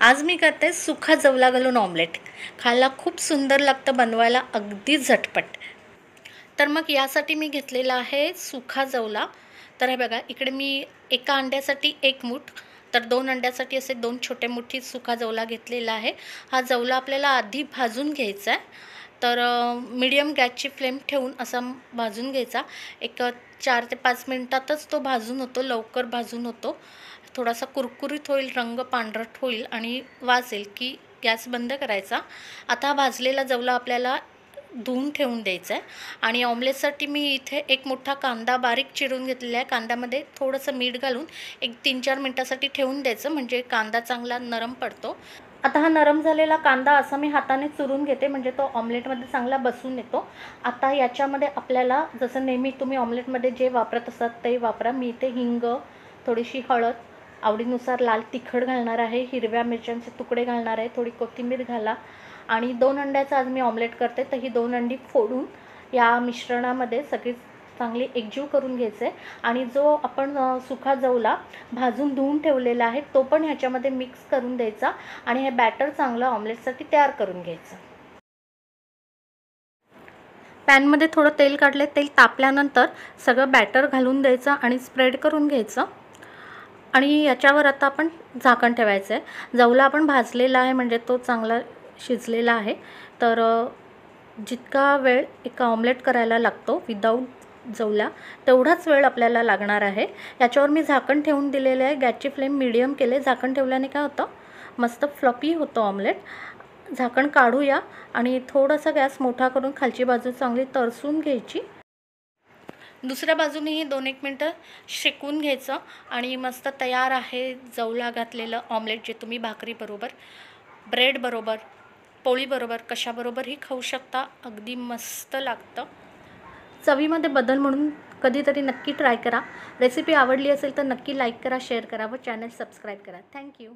आज मी करते सुखा जवला घालून ऑमलेट। खायला खूप सुंदर लागतं, बनवायला अगदी झटपट। तर मग यासाठी मी घेतलेला आहे सुखा जवला। तर हे बघा, इकडे मी एका अंड्यासाठी 1 मूठ, तर 2 अंड्यासाठी असे 2 छोटे मुठी सुखा जवला घेतलेला आहे। हा जवला आपल्याला आधी भाजून घ्यायचा आहे। तर मीडियम गॅसची फ्लेम ठेवून असा भाजून घ्यायचा। एक 4 ते 5 मिनिटातच तो भाजून होतो, लवकर भाजून होतो। थोडासा कुरकुरीत होईल, रंग पांढरट होईल आणि वास येईल की गॅस बंद करायचा। आता हा भाजलेला जवला आपल्याला धुवून ठेवून द्यायचा आहे। आणि ऑमलेटसाठी मी इथे एक मोठा कांदा बारीक चिरून घेतलेला आहे। कांद्यामध्ये थोडंसं मीठ घालून एक 3-4 मिनिटासाठी ठेवून द्यायचं, म्हणजे कांदा चांगला नरम पडतो। आता हा नरम झालेला कांदा असा मी हाताने चुरून घेते, म्हणजे तो ऑमलेटमध्ये चांगला बसून येतो। आता याच्यामध्ये आपल्याला जसं नेहमी तुम्ही ऑमलेटमध्ये जे वापरत असतात ते वापरा। मी इथे हिंग, थोडीशी हळद, आवडीनुसार लाल तिखट घालणार आहे, हिरव्या मिरच्यांचे तुकडे घालणार आहे, थोडी कोथिंबीर घाला। आणि 2 अंड्याचं आज मी ऑमलेट करते, तर ही 2 अंडी फोडून या मिश्रणामध्ये सगळी चांगली एकजीव करून घ्यायचं आहे। आणि जो आपण सुखा जवला भाजून धुवून ठेवलेला आहे तो पण ह्याच्यामध्ये मिक्स करून द्यायचा आणि हे बॅटर चांगलं ऑमलेटसाठी तयार करून घ्यायचं। पॅनमध्ये थोडं तेल काढले, तेल तापल्यानंतर सगळं बॅटर घालून द्यायचं आणि स्प्रेड करून घ्यायचं। आणि याच्यावर आता आपण झाकण ठेवायचं आहे। जवला आपण भाजलेला आहे, म्हणजे तो चांगला शिजलेला आहे। तर जितका वेळ एक ऑमलेट करायला लागतो विदाऊट जवला, तेवढाच वेळ आपल्याला लागणार आहे। याच्यावर मी झाकण ठेवून दिलेलं आहे, गॅसची फ्लेम मीडियम केले। झाकण ठेवल्याने काय होतं, मस्त फ्लफी होतं ऑमलेट। झाकण काढूया आणि थोडासा गॅस मोठा करून खालची बाजू चांगली तरसून घ्यायची। दुसऱ्या बाजूनेही 2-1 मिनटं शेकून घ्यायचं आणि मस्त तयार आहे जवला घातलेलं ऑमलेट, जे तुम्ही भाकरीबरोबर, ब्रेडबरोबर, पोळीबरोबर कशाबरोबरही खाऊ शकता। अगदी मस्त लागतं। चवीमध्ये बदल म्हणून कधीतरी नक्की ट्राय करा। रेसिपी आवडली असेल तर नक्की लाईक करा, शेअर करा व चॅनल सबस्क्राईब करा। थँक्यू।